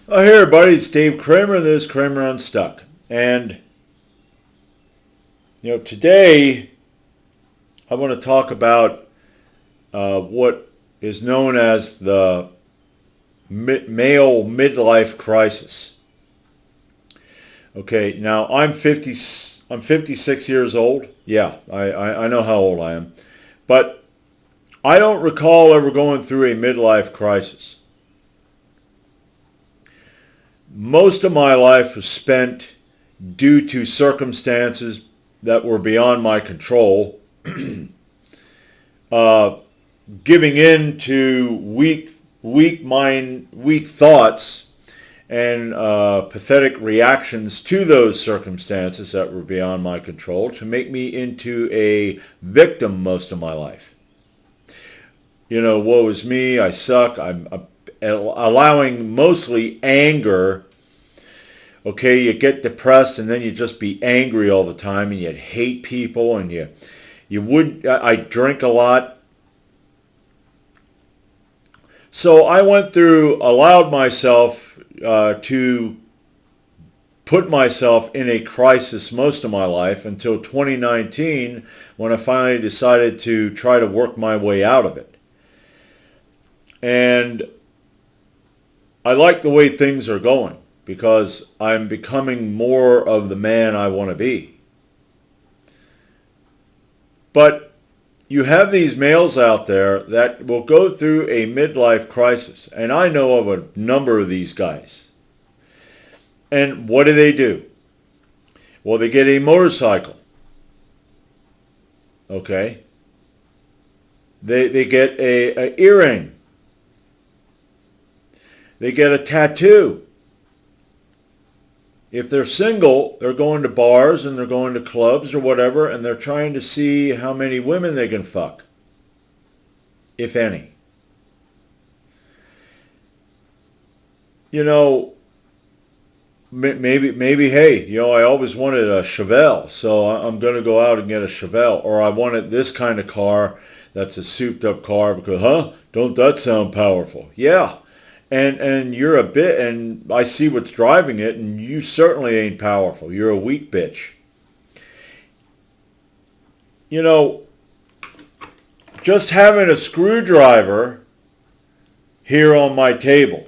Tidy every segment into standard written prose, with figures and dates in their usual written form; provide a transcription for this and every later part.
Oh, hey everybody, it's Dave Kramer. This is Kramer Unstuck. And, today I want to talk about what is known as the male midlife crisis. Okay, now I'm 56 years old. Yeah, I know how old I am. But I don't recall ever going through a midlife crisis. Most of my life was spent due to circumstances that were beyond my control, uh, giving in to weak thoughts, and pathetic reactions to those circumstances that were beyond my control to make me into a victim most of my life. Woe is me, I suck, I'm allowing mostly anger. Okay, you get depressed and then you just be angry all the time and you hate people and I drink a lot. So I allowed myself to put myself in a crisis most of my life until 2019 when I finally decided to try to work my way out of it. And I like the way things are going, because I'm becoming more of the man I want to be. But you have these males out there that will go through a midlife crisis, and I know of a number of these guys. And what do? Well, they get a motorcycle. Okay? They get a earring. They get a tattoo. If they're single, they're going to bars and they're going to clubs or whatever, and they're trying to see how many women they can fuck, if any. Maybe, hey, I always wanted a Chevelle, so I'm going to go out and get a Chevelle. Or I wanted this kind of car that's a souped up car because, don't that sound powerful? Yeah. And you're and I see what's driving it, and you certainly ain't powerful. You're a weak bitch. Just having a screwdriver here on my table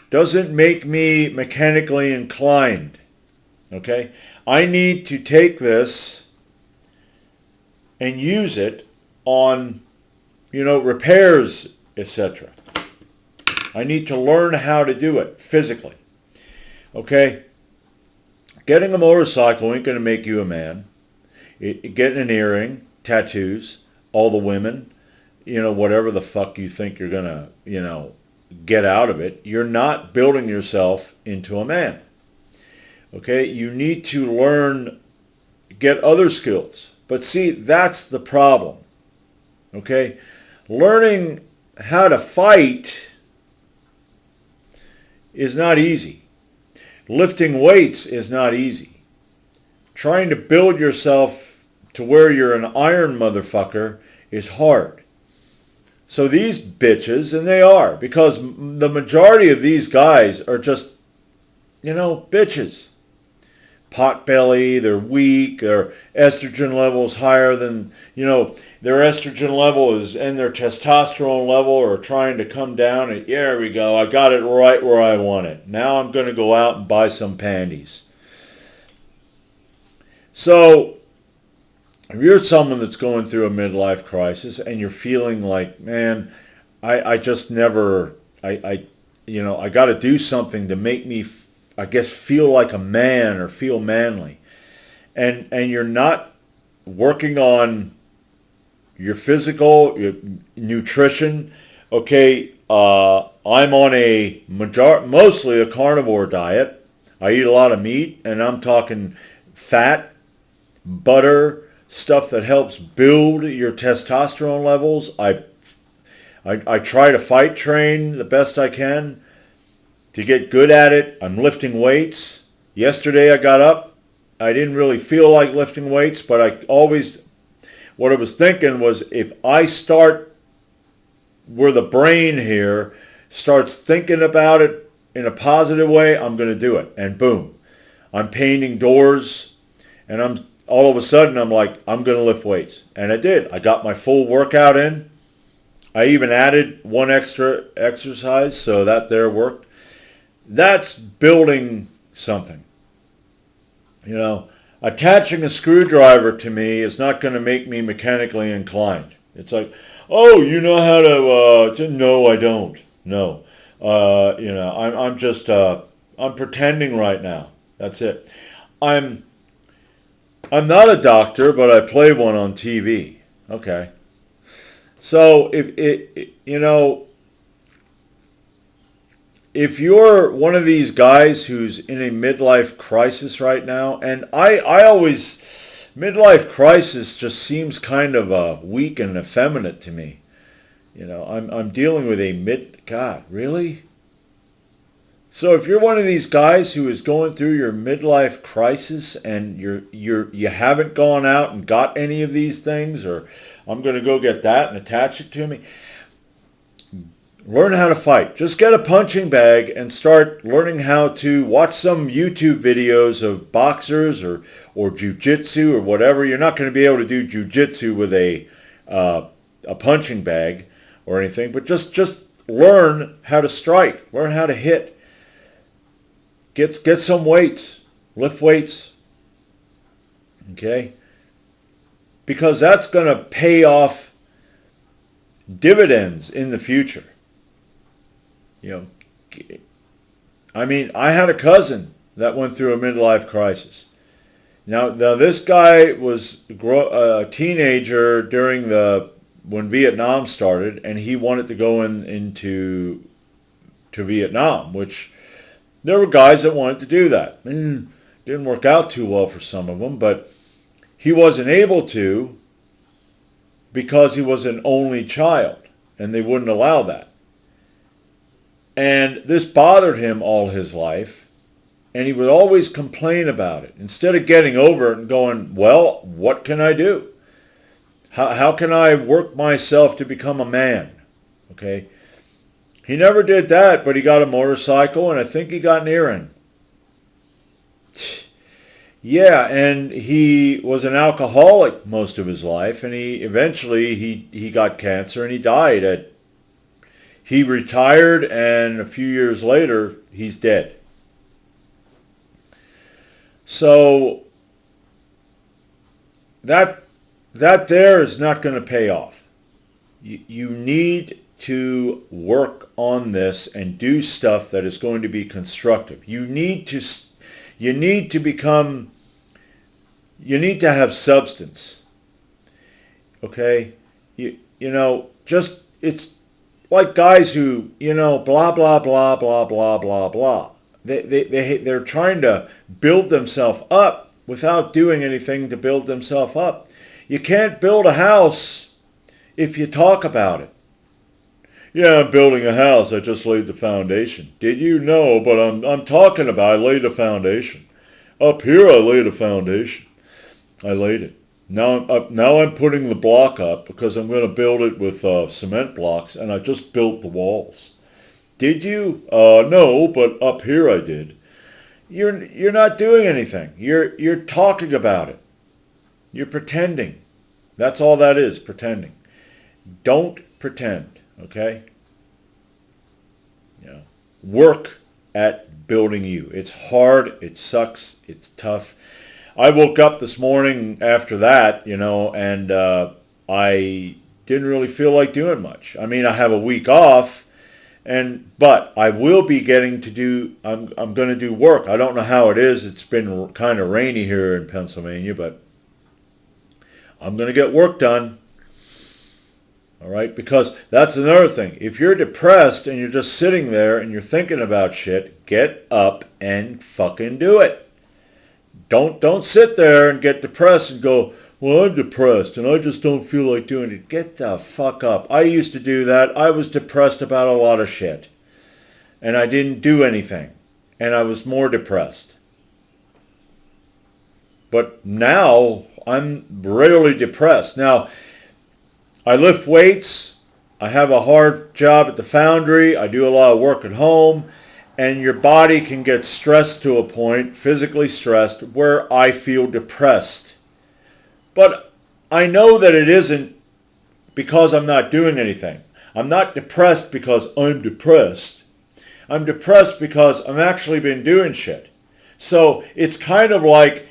doesn't make me mechanically inclined. Okay? I need to take this and use it on, repairs, etc. I need to learn how to do it physically. Okay? Getting a motorcycle ain't going to make you a man. Getting an earring, tattoos, all the women, whatever the fuck you think you're going to, get out of it, you're not building yourself into a man. Okay? You need to get other skills. But see, that's the problem. Okay? Learning how to fight is not easy. Lifting weights is not easy. Trying to build yourself to where you're an iron motherfucker is hard. So these bitches, and they are, because the majority of these guys are just, bitches. Potbelly, they're weak, their estrogen level is higher than, their estrogen level is, and their testosterone level are trying to come down, and there we go, I got it right where I want it. Now I'm going to go out and buy some panties. So, if you're someone that's going through a midlife crisis and you're feeling like, man, I just never, I got to do something to make me feel like a man or feel manly. And you're not working on your physical, your nutrition. Okay, I'm on mostly a carnivore diet. I eat a lot of meat, and I'm talking fat, butter, stuff that helps build your testosterone levels. I try to fight train the best I can to get good at it. I'm lifting weights. Yesterday I got up. I didn't really feel like lifting weights, but what I was thinking was, if I start where the brain here starts thinking about it in a positive way, I'm going to do it. And boom, I'm painting doors, and all of a sudden I'm like, I'm going to lift weights. And I did. I got my full workout in. I even added one extra exercise, so that there worked. That's building something. You know, attaching a screwdriver to me is not going to make me mechanically inclined. It's like, oh, you know how to, no, I don't. No. You know, I'm just, I'm pretending right now. That's it. I'm not a doctor, but I play one on TV. Okay. So you know, if you're one of these guys who's in a midlife crisis right now, and I always, midlife crisis just seems kind of weak and effeminate to me. You know, I'm dealing with God, really? So if you're one of these guys who is going through your midlife crisis and you haven't gone out and got any of these things, or I'm going to go get that and attach it to me, learn how to fight. Just get a punching bag and start learning how to watch some YouTube videos of boxers or jiu-jitsu or whatever. You're not going to be able to do jiu-jitsu with a punching bag or anything, but just learn how to strike, learn how to hit. Get some weights, lift weights, okay? Because that's going to pay off dividends in the future. You know, I mean, I had a cousin that went through a midlife crisis. Now this guy was a teenager during when Vietnam started, and he wanted to go into Vietnam, which there were guys that wanted to do that. Didn't work out too well for some of them, but he wasn't able to because he was an only child, and they wouldn't allow that. And this bothered him all his life, and he would always complain about it. Instead of getting over it and going, well, what can I do? How can I work myself to become a man? Okay. He never did that, but he got a motorcycle, and I think he got an earring. Yeah, and he was an alcoholic most of his life, and eventually he got cancer, and he died. He retired, and a few years later, he's dead. So that there is not going to pay off. You need to work on this and do stuff that is going to be constructive. You need to have substance. Okay? You know, just, it's like guys who, you know, blah, blah, blah, blah, blah, blah, blah. They're trying to build themselves up without doing anything to build themselves up. You can't build a house if you talk about it. Yeah, I'm building a house. I just laid the foundation. Did you know? But I'm talking about I laid a foundation. Up here I laid a foundation. I laid it. Now I'm putting the block up because I'm going to build it with cement blocks, and I just built the walls. Did you? No, but up here I did. You're not doing anything. You're talking about it. You're pretending. That's all that is, pretending. Don't pretend, okay? You know, work at building you. It's hard, it sucks, it's tough. I woke up this morning after that, you know, and I didn't really feel like doing much. I mean, I have a week off, but I will be getting to do, I'm going to do work. I don't know how it is. It's been kind of rainy here in Pennsylvania, but I'm going to get work done. All right? Because that's another thing. If you're depressed and you're just sitting there and you're thinking about shit, get up and fucking do it. Don't sit there and get depressed and go, well, I'm depressed and I just don't feel like doing it. Get the fuck up. I used to do that. I was depressed about a lot of shit. And I didn't do anything. And I was more depressed. But now I'm rarely depressed. Now, I lift weights. I have a hard job at the foundry. I do a lot of work at home. and your body can get stressed to a point, physically stressed, where I feel depressed. But I know that it isn't because I'm not doing anything. I'm not depressed because I'm depressed. I'm depressed because I've actually been doing shit. So it's kind of like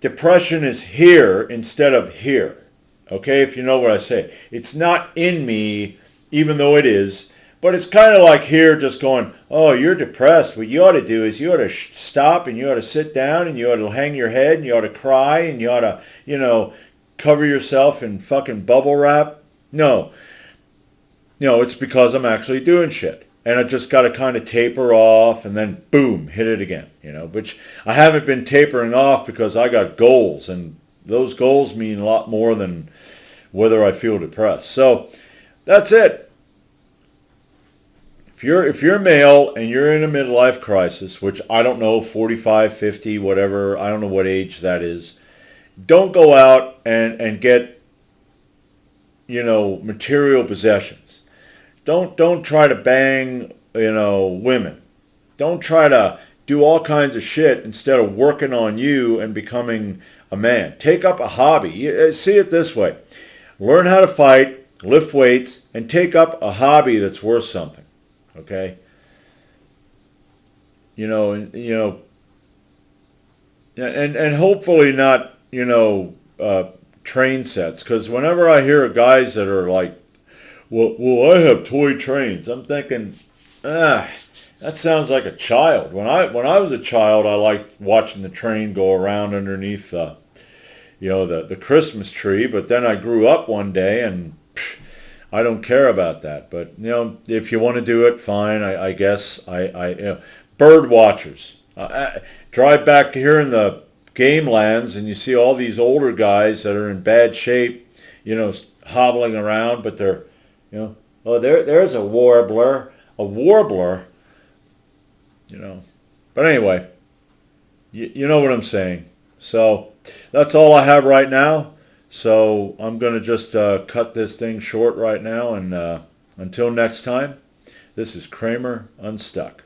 depression is here instead of here. Okay, if you know what I say. It's not in me, even though it is. But it's kind of like here just going, oh, you're depressed. What you ought to do is you ought to stop and you ought to sit down and you ought to hang your head and you ought to cry and you ought to, cover yourself in fucking bubble wrap. No. It's because I'm actually doing shit. And I just got to kind of taper off and then boom, hit it again, which I haven't been tapering off because I got goals, and those goals mean a lot more than whether I feel depressed. So that's it. If you're male and you're in a midlife crisis, which I don't know, 45, 50, whatever, I don't know what age that is, don't go out and get, material possessions. Don't try to bang, women. Don't try to do all kinds of shit instead of working on you and becoming a man. Take up a hobby. See it this way. Learn how to fight, lift weights, and take up a hobby that's worth something. Okay? And hopefully not, train sets. Because whenever I hear of guys that are like, well, I have toy trains, I'm thinking, that sounds like a child. When I was a child, I liked watching the train go around underneath the Christmas tree. But then I grew up one day and I don't care about that. But if you want to do it, fine. I guess bird watchers. Drive back here in the game lands and you see all these older guys that are in bad shape, hobbling around, but they're, there's a warbler. But anyway, you know what I'm saying. So that's all I have right now. So I'm going to just cut this thing short right now. And until next time, this is Kramer Unstuck.